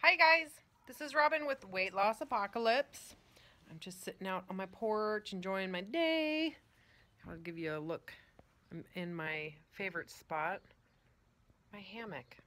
Hi guys, this is Robin with Weight Loss Apocalypse. I'm just sitting out on my porch enjoying my day. I'll give you a look. I'm in my favorite spot, my hammock.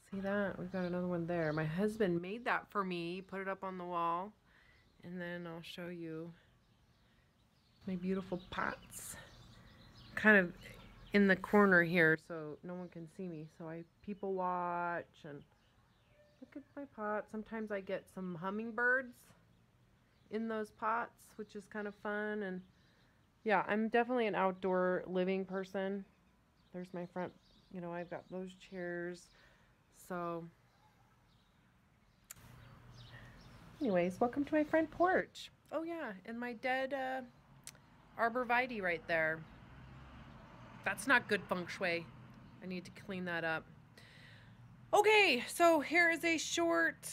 See that? We've got another one there. My husband made that for me, put it up on the wall, and then I'll show you my beautiful pots. Kind of in the corner here so no one can see me, so I people watch and look at my pot. Sometimes I get some hummingbirds in those pots, which is kind of fun. And yeah, I'm definitely an outdoor living person. There's my front, I've got those chairs. So anyways, welcome to my front porch. Oh yeah, and my dead arborvitae right there. That's not good feng shui. I need to clean that up. Okay, so here is a short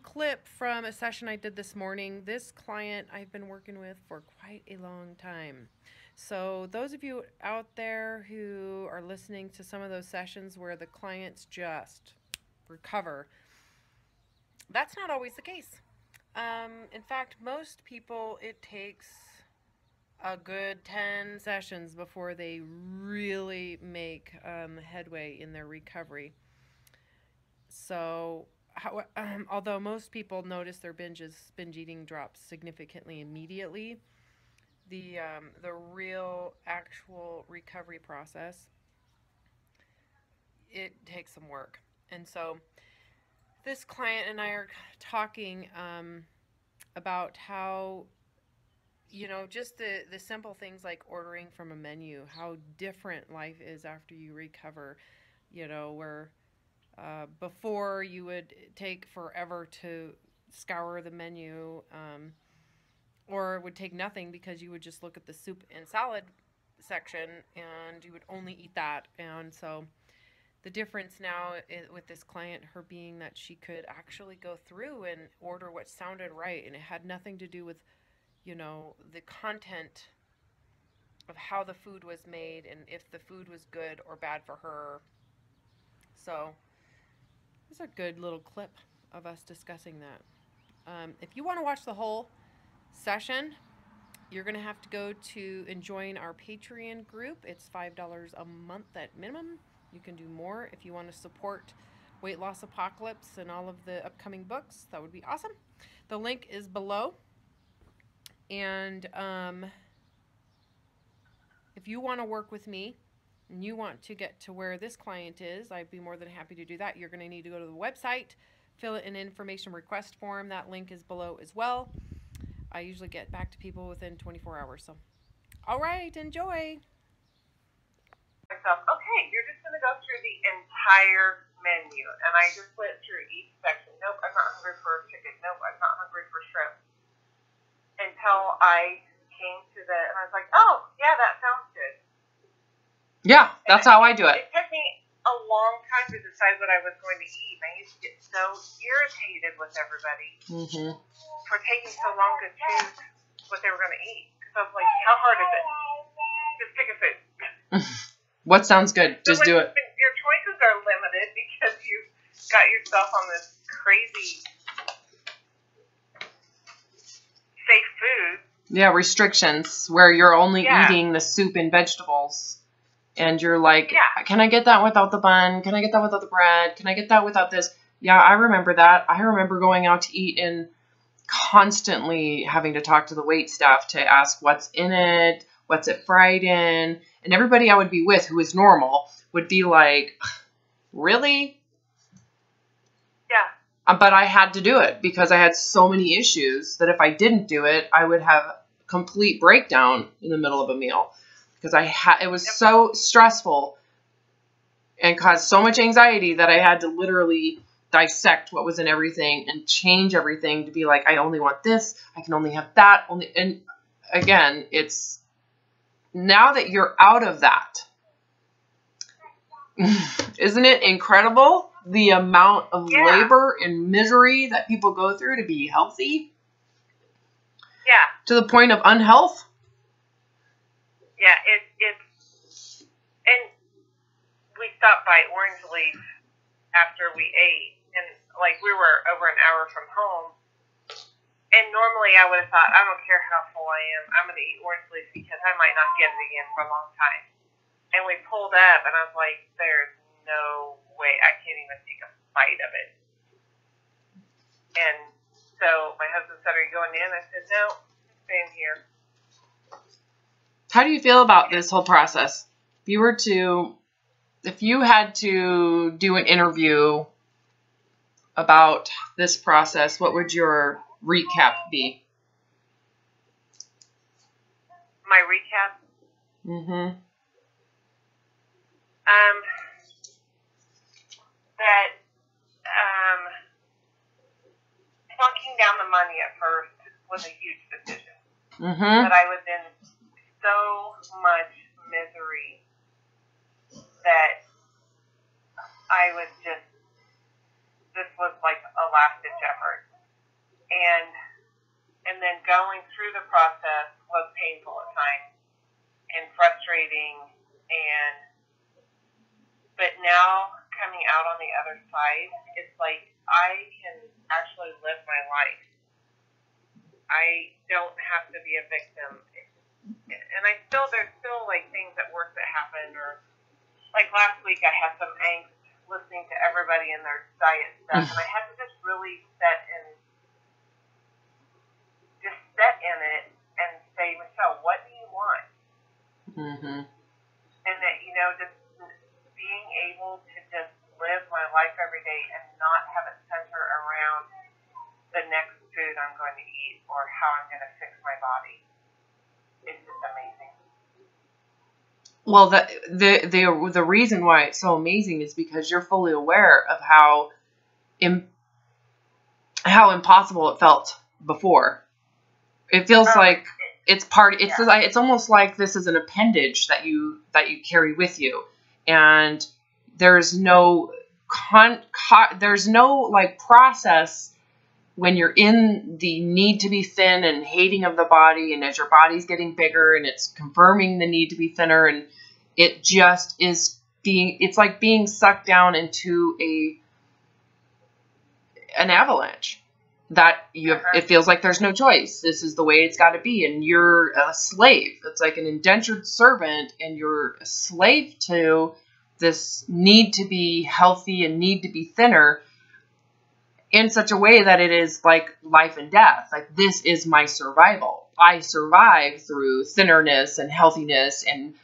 clip from a session I did this morning. This client I've been working with for quite a long time. So those of you out there who are listening to some of those sessions where the clients just recover, that's not always the case. In fact, most people, it takes a good 10 sessions before they really make headway in their recovery. So, although most people notice their binge eating drops significantly immediately, the real actual recovery process, it takes some work. And so, this client and I are talking about how, just the simple things like ordering from a menu, how different life is after you recover, where before you would take forever to scour the menu, or it would take nothing because you would just look at the soup and salad section and you would only eat that. And so the difference now with this client, her being that she could actually go through and order what sounded right, and it had nothing to do with, the content of how the food was made and if the food was good or bad for her. So it's a good little clip of us discussing that. If you want to watch the whole session, you're going to have to go to and join our Patreon group. It's $5 a month at minimum. You can do more if you want to support Weight Loss Apocalypse and all of the upcoming books. That would be awesome. The link is below. And if you want to work with me and you want to get to where this client is, I'd be more than happy to do that. You're going to need to go to the website, fill in an information request form. That link is below as well. I usually get back to people within 24 hours. So, all right, enjoy. Okay, you're just going to go through the entire menu. And I just went through each section. Nope, I'm not hungry for chicken. Nope, I'm not hungry for shrimp. Until I came to and I was like, oh, yeah, that sounds good. Yeah, that's how I do it. It took me a long time to decide what I was going to eat. I used to get so irritated with everybody for taking so long to choose what they were going to eat. Because I was like, how hard is it? Just pick a food. What sounds good? Just do it. Your choices are limited because you got yourself on this crazy safe food. Yeah, restrictions where you're only eating the soup and vegetables. And you're like, can I get that without the bun? Can I get that without the bread? Can I get that without this? Yeah, I remember that. I remember going out to eat and constantly having to talk to the wait staff to ask what's in it, what's it fried in. And everybody I would be with who was normal would be like, really? Yeah. But I had to do it because I had so many issues that if I didn't do it, I would have a complete breakdown in the middle of a meal. Because it was so stressful and caused so much anxiety that I had to literally dissect what was in everything and change everything to be like, I only want this, I can only have that. And again, it's now that you're out of that, isn't it incredible the amount of labor and misery that people go through to be healthy? Yeah. To the point of unhealth? Yeah, it's and we stopped by Orange Leaf after we ate, and like, we were over an hour from home. And normally I would have thought, I don't care how full I am, I'm going to eat orange leaf because I might not get it again for a long time. And we pulled up, and I was like, there's no way, I can't even take a bite of it. And so my husband said, are you going in? I said, no, I'm staying here. How do you feel about this whole process? If you had to do an interview about this process, what would your recap be? My recap? Mm-hmm. That plunking down the money at first was a huge decision. Mm-hmm. That I was in so much misery that I was just, this was like a last-ditch effort. And then going through the process was painful at times and frustrating, but now coming out on the other side, it's like I can actually live my life. I don't have to be a victim. And there's still like things at work that happen, or like last week I had some angst listening to everybody in their diet stuff, and I had to just really set in it and say, Michelle, what do you want? Mm-hmm. And that, just being able to just live my life every day and not have it center around the next food I'm going to eat or how I'm going to fix my body. It's just amazing. Well, the reason why it's so amazing is because you're fully aware of how impossible it felt before. It feels like it's part. It's it's almost like this is an appendage that you carry with you, and there's no there's no like process when you're in the need to be thin and hating of the body, and as your body's getting bigger and it's confirming the need to be thinner, and it just is it's like being sucked down into an avalanche that it feels like there's no choice. This is the way it's got to be. And you're a slave. It's like an indentured servant, and you're a slave to this need to be healthy and need to be thinner in such a way that it is like life and death. Like, this is my survival. I survive through thinnerness and healthiness, and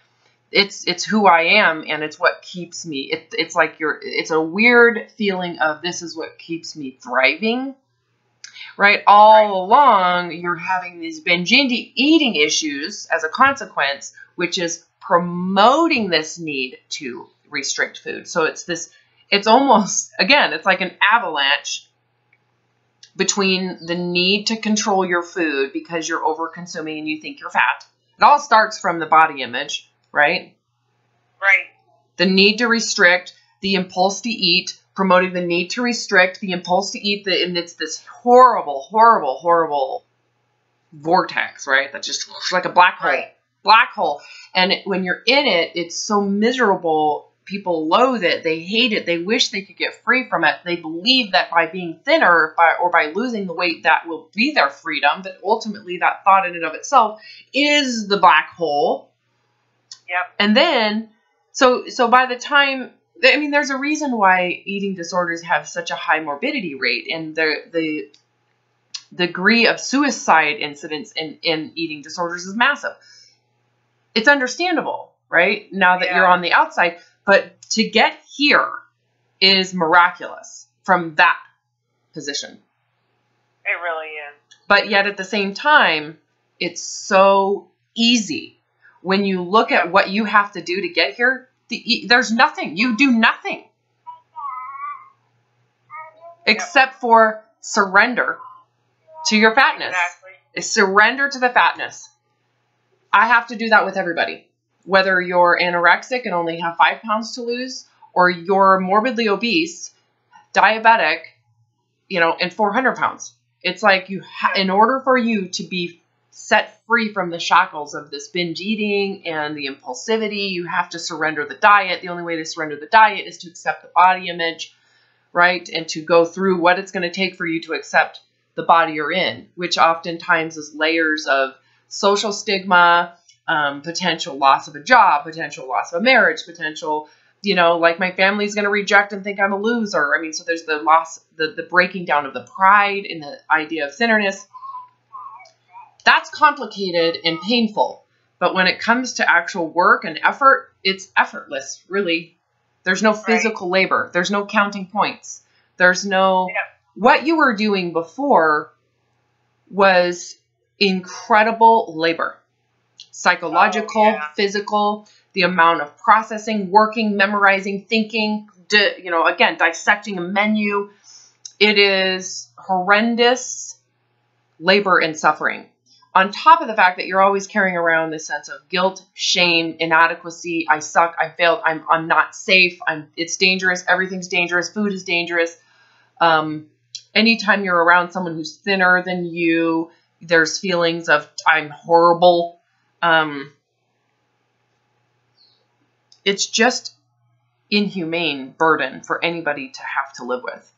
it's who I am, and it's what keeps me. It's like it's a weird feeling of this is what keeps me thriving, right? All along, you're having these binge eating issues as a consequence, which is promoting this need to restrict food. So it's almost, again, it's like an avalanche between the need to control your food because you're over consuming and you think you're fat. It all starts from the body image, right? Right. The need to restrict, the impulse to eat, promoting the need to restrict, the impulse to eat, and it's this horrible, horrible, horrible vortex, right? That's just like a black hole. Right. Black hole. And when you're in it, it's so miserable. People loathe it. They hate it. They wish they could get free from it. They believe that by being thinner or by losing the weight, that will be their freedom. But ultimately, that thought in and of itself is the black hole. Yep. And then, so by the time, I mean, there's a reason why eating disorders have such a high morbidity rate, and the degree of suicide incidence in eating disorders is massive. It's understandable, right? Now that you're on the outside, but to get here is miraculous from that position. It really is. But yet at the same time, it's so easy. When you look at what you have to do to get here, there's nothing. You do nothing except for surrender to your fatness. Exactly. Surrender to the fatness. I have to do that with everybody. Whether you're anorexic and only have 5 pounds to lose, or you're morbidly obese, diabetic, and 400 pounds. It's like in order for you to be set free from the shackles of this binge eating and the impulsivity, you have to surrender the diet. The only way to surrender the diet is to accept the body image, right? And to go through what it's going to take for you to accept the body you're in, which oftentimes is layers of social stigma, potential loss of a job, potential loss of a marriage, potential, like my family's going to reject and think I'm a loser. I mean, so there's the loss, the breaking down of the pride in the idea of centeredness. That's complicated and painful. But when it comes to actual work and effort, it's effortless, really. There's no physical labor. There's no counting points. There's no... What you were doing before was incredible labor. Psychological, physical, the amount of processing, working, memorizing, thinking, again, dissecting a menu. It is horrendous labor and suffering. On top of the fact that you're always carrying around this sense of guilt, shame, inadequacy, I suck, I failed, I'm not safe, it's dangerous, everything's dangerous, food is dangerous. Anytime you're around someone who's thinner than you, there's feelings of I'm horrible. It's just inhumane burden for anybody to have to live with.